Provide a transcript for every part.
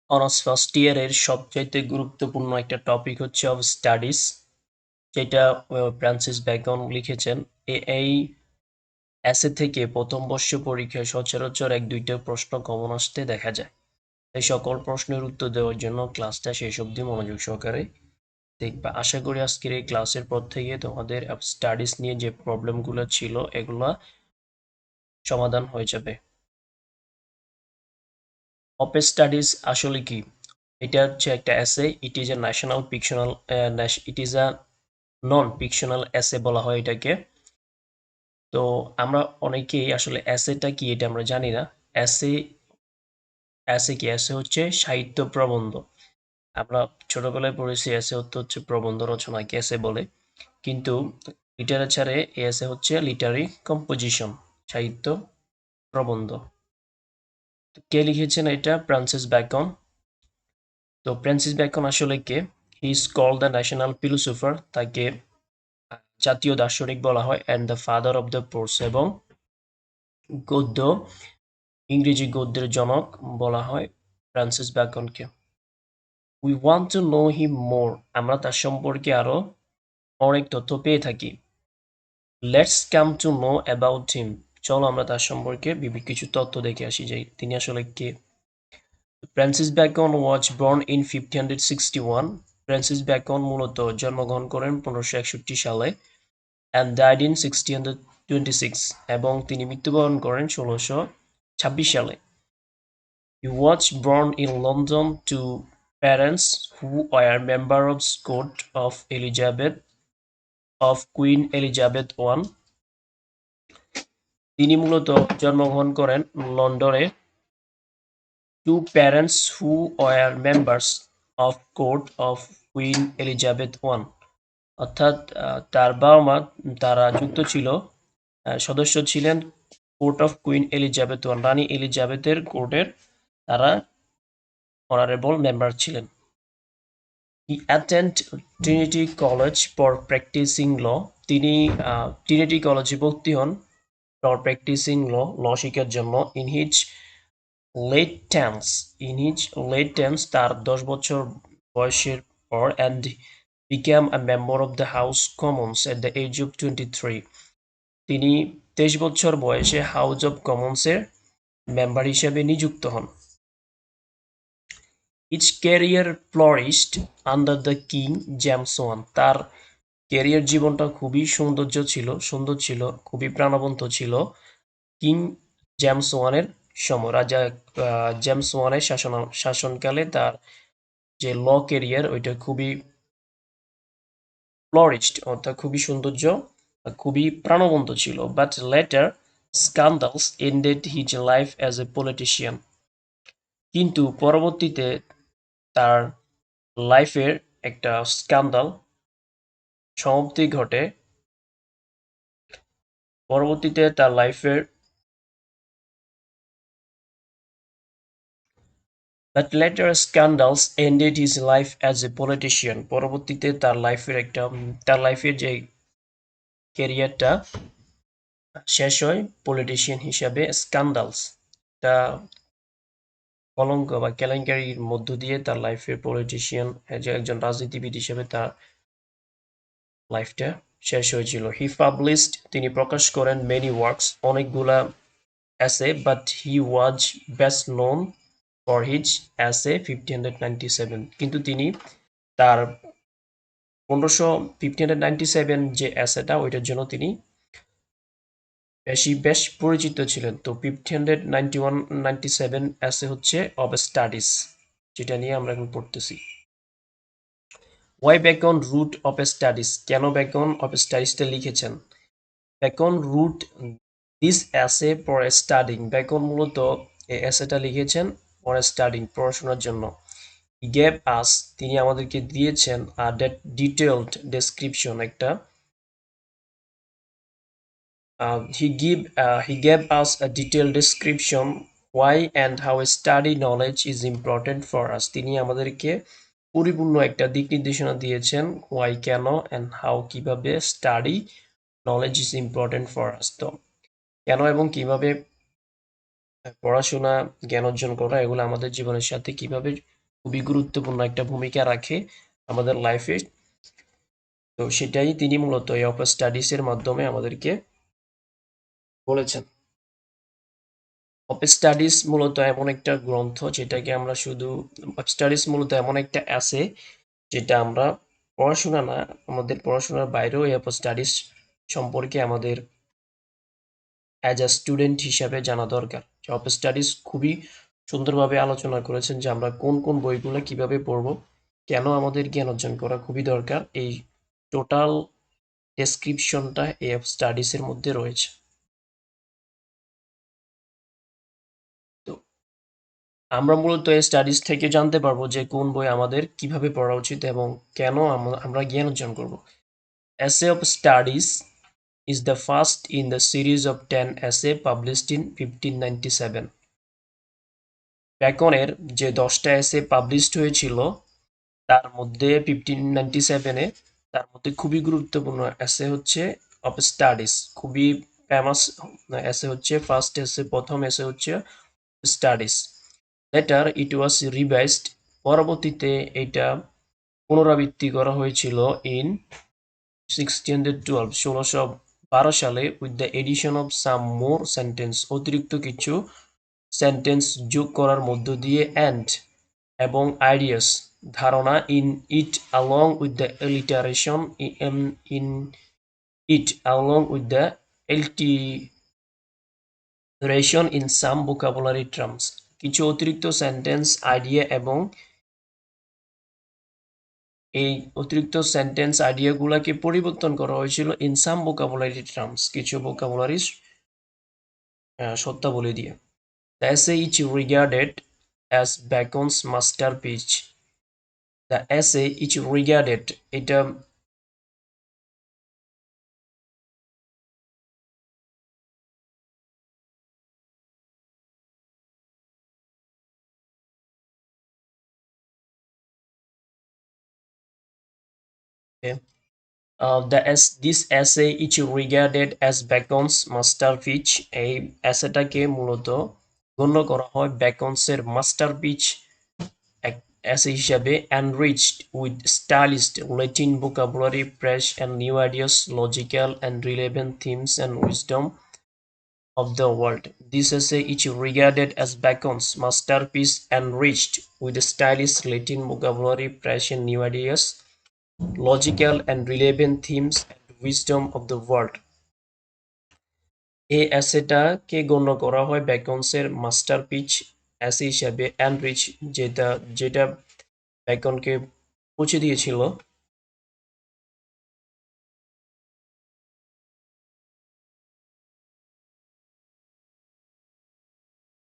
Honours first ইয়ারের সবচাইতে গুরুত্বপূর্ণ একটা টপিক হচ্ছে অফ স্টাডিজ, যেটা ফ্রান্সিস বেকন লিখেছেন। এই এসে থেকে প্রথম বর্ষ পরীক্ষায় সচরাচর এক দুইটা প্রশ্ন কমন আসতে দেখা যায়। এই সকল প্রশ্নের উত্তর দেওয়ার জন্য ক্লাসটা শেষ অবধি মনোযোগ সহকারে দেখবা। আশা করি আজকের এই ক্লাসের পর থেকে তোমাদের স্টাডিজ নিয়ে যে প্রবলেমগুলো ছিল এগুলা সমাধান হয়ে যাবে। অফ স্টাডিজ আসলে কি? এটা হচ্ছে একটা এসে। It is a national fictional, it is a non fictional এসে বলা হয় এটাকে। তো আমরা অনেকেই আসলে এসেটা কি এটা আমরা জানি না। এসে এসে কি? এসে হচ্ছে সাহিত্য প্রবন্ধ। আমরা ছোটবেলায় পড়েছি এসে হচ্ছে প্রবন্ধ রচনাকে এসে বলে, কিন্তু লিটারেচারে এসে হচ্ছে লিটারি কম্পোজিশন, সাহিত্য প্রবন্ধ। কে লিখেছেন এটা? Francis Bacon. তো ফ্রান্সিস বেকন আসলে কে? He is called the national philosopher, তাকে জাতীয় দার্শনিক বলা হয়, and the father of the prose, এবং গদ্য, ইংরেজি গদ্যের জনক বলা হয় ফ্রান্সিস বেকনকে। We want to know him more, আমরা তার সম্পর্কে আরো অনেক তথ্য পেয়ে থাকি। Let's come to know about him, চলো আমরা তার সম্পর্কে কিছু তথ্য দেখে আসি যে তিনি আসলে কে। Francis Bacon was born in 1561। Francis Bacon মূলত জন্মগ্রহণ করেন 1561 সালে, and died in 1626, এবং তিনি মৃত্যুবরণ করেন 1626 সালে। He was born in London to parents who were members of court of Elizabeth of Queen Elizabeth I. তিনি মূলত জন্মগ্রহণ করেন লন্ডনে to parents who were members of court of Queen Elizabeth I, অর্থাৎ তার বাবা মা তারা যুক্ত ছিল, সদস্য ছিলেন court of Queen Elizabeth one, রানী এলিজাবেথের কোর্টের তারা অনারেবল মেম্বার ছিলেন। He attend Trinity College for practising law, তিনি ট্রিনিটি কলেজে ভর্তি হন ফর প্র্যাকটিসিং ল শিক্ষার জন্য। ইন হিজ লেট টেন্স, তার 10 বছর বয়সের পর, and became a member of the House Commons at the age of 23, তিনি 23 বছর বয়সে হাউস অব কমন্সের মেম্বার হিসেবে নিযুক্ত হন। His career flourished under the King James I, তার ক্যারিয়ার জীবনটা খুবই সুন্দর ছিল, খুবই প্রাণবন্ত ছিল কিং জেমস ওয়ানের সময়। রাজা জেমস ওয়ানের শাসনকালে তার যে ল ক্যারিয়ার ওইটা খুবই ফ্লোরিশড, অর্থাৎ খুবই সৌন্দর্য, খুবই প্রাণবন্ত ছিল। But later scandals ended his life as a politician, কিন্তু পরবর্তীতে তার লাইফের একটা স্ক্যান্ডাল সমাপ্তি ঘটে। পরবর্তীতে তার লাইফের But later scandals ended his life as a politician, পরবর্তীতে তার লাইফের যে ক্যারিয়ারটা শেষ হয় পলিটিশিয়ান হিসাবে। স্ক্যান্ডালস, তা কলঙ্ক বা কেলেঙ্কারির মধ্য দিয়ে তার লাইফের পলিটিশিয়ান, যে একজন রাজনীতিবিদ হিসেবে তার লাইফটা শেষ হয়েছিল। হি পাবলিশড, তিনি প্রকাশ করেন মেনি ওয়ার্কস, অনেকগুলা এসে, but he was best known for his এসে 1597, কিন্তু তিনি তার 1597 যে এসেটা ওইটার জন্য তিনি বেশ পরিচিত ছিলেন। তো 1597 এসে হচ্ছে অব স্টাডিজ, যেটা নিয়ে আমরা এখন পড়তেছি। Why Bacon wrote of studies, কেন বেকন অফ স্টাডিজটা লিখেছেন? Bacon wrote this essay for studying, Bacon মূলত এই এসেটা লিখেছেন ফর স্টাডিং, পড়াশোনার জন্য। হি গেভ আস, তিনি আমাদেরকে দিয়েছেন ডিটেইলড ডেসক্রিপশন, একটা he gave us a detailed description why and how study knowledge is important for us, তিনি আমাদেরকে পরিপূর্ণ একটা দিক নির্দেশনা দিয়েছেন why, কেন, and how, কিভাবে study knowledge is important for us। তো কেন এবং কিভাবে পড়াশোনা জ্ঞান অর্জন করা এগুলো আমাদের জীবনের সাথে কিভাবে খুবই গুরুত্বপূর্ণ একটা ভূমিকা রাখে আমাদের লাইফে। তো সেটাই তিনি মূলত এই অফ স্টাডিজ এর মাধ্যমে আমাদেরকে বলেছেন। অফ স্টাডিজ মূলত এমন একটা গ্রন্থ যেটাকে আমরা শুধু, অফ স্টাডিজ মূলত এমন একটা অ্যাসে যেটা আমরা পড়াশোনা না, আমাদের পড়াশোনার বাইরেও এই অফ স্টাডিজ সম্পর্কে আমাদের অ্যাজ আ স্টুডেন্ট হিসাবে জানা দরকার। অফ স্টাডিজ খুবই সুন্দরভাবে আলোচনা করেছেন যে আমরা কোন কোন বইগুলো কিভাবে পড়ব, কেন আমাদের জ্ঞান অর্জন করা খুবই দরকার, এই টোটাল ডেসক্রিপশনটা এই অফ স্টাডিজ এর মধ্যে রয়েছে। তো আমরা মূলত এই স্টাডিজ থেকে জানতে পারবো যে কোন বই আমাদের কিভাবে পড়া উচিত এবং কেন আমরা জ্ঞান অর্জন করব। Essay of Studies is the first in the series of 10 essay published in 1597. ব্যাকনের যে 10টা এসে পাবলিশড হয়েছিল তার মধ্যে 1597-এ, তার মধ্যে খুবই গুরুত্বপূর্ণ এসে হচ্ছে অফ স্টাডিজ, খুবই ফেমাস এসে হচ্ছে ফার্স্ট এসে, প্রথম এসে হচ্ছে স্টাডিজ। লেটার ইট ওয়াজ রিভাইজড, পরবর্তীতে এটা পুনরাবৃত্তি করা হয়েছিল ইন 1612 1612 সালে with the edition of some more sentence, অতিরিক্ত কিছু সেন্টেন্স যোগ করার মধ্য দিয়ে অ্যান্ড এবং আইডিয়াস ধারণা in it along with the alliteration in it along with the alliteration in some vocabulary terms, কিছু অতিরিক্ত সেন্টেন্স আইডিয়া এবং এই অতিরিক্ত সেন্টেন্স আইডিয়াগুলোকে পরিবর্তন করা হয়েছিল ইন সাম ভোকাবুলারি টার্মস, কিছু ভোকাবুলারি শর্তাবলী দিয়ে। The essay is regarded as Bacon's masterpiece, the essay is regarded, এটা this essay is regarded as Bacon's masterpiece, এই এসেটাকে মূলত গণ্য করা হয় ব্যাকনসের মাস্টারপিস essay হিসাবে, enriched with stylized Latin vocabulary, fresh and new ideas, logical and relevant themes and wisdom of the world. This essay is regarded as Bacon's masterpiece, enriched with stylized Latin vocabulary, fresh and new ideas, logical and relevant themes and wisdom of the world. এই এসেটাকে গণ্য করা হয় ব্যাকনসের masterpiece এসে হিসাবে, enrich যেটা যেটা ব্যাকনকে পৌঁছে দিয়েছিল,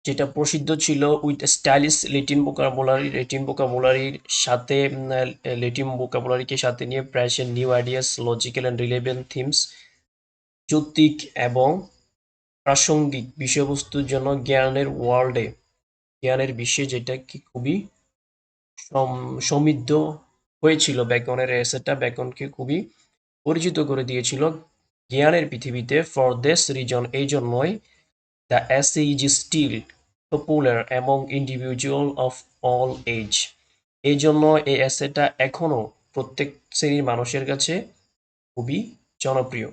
যেটা প্রসিদ্ধ ছিল উইথ স্টাইলিশ ল্যাটিন ভোকাবুলারির সাথে, ল্যাটিন ভোকাবুলারিকে সাথে নিয়ে present new ideas, logical and relevant themes, যৌক্তিক এবং প্রাসঙ্গিক বিষয়বস্তুর জন্য জ্ঞানের ওয়ার্ল্ডে, জ্ঞানের বিশ্বে যেটা কি খুবই সমৃদ্ধ হয়েছিল। ব্যাকনের এসেটা ব্যাকনকে খুবই পরিচিত করে দিয়েছিল জ্ঞানের পৃথিবীতে। ফর দিস রিজন, এই জন্যই the essay is still popular among individual of all age, এই জন্য এই এসেটা এখনো প্রত্যেক শ্রেণীর মানুষের কাছে খুবই জনপ্রিয়।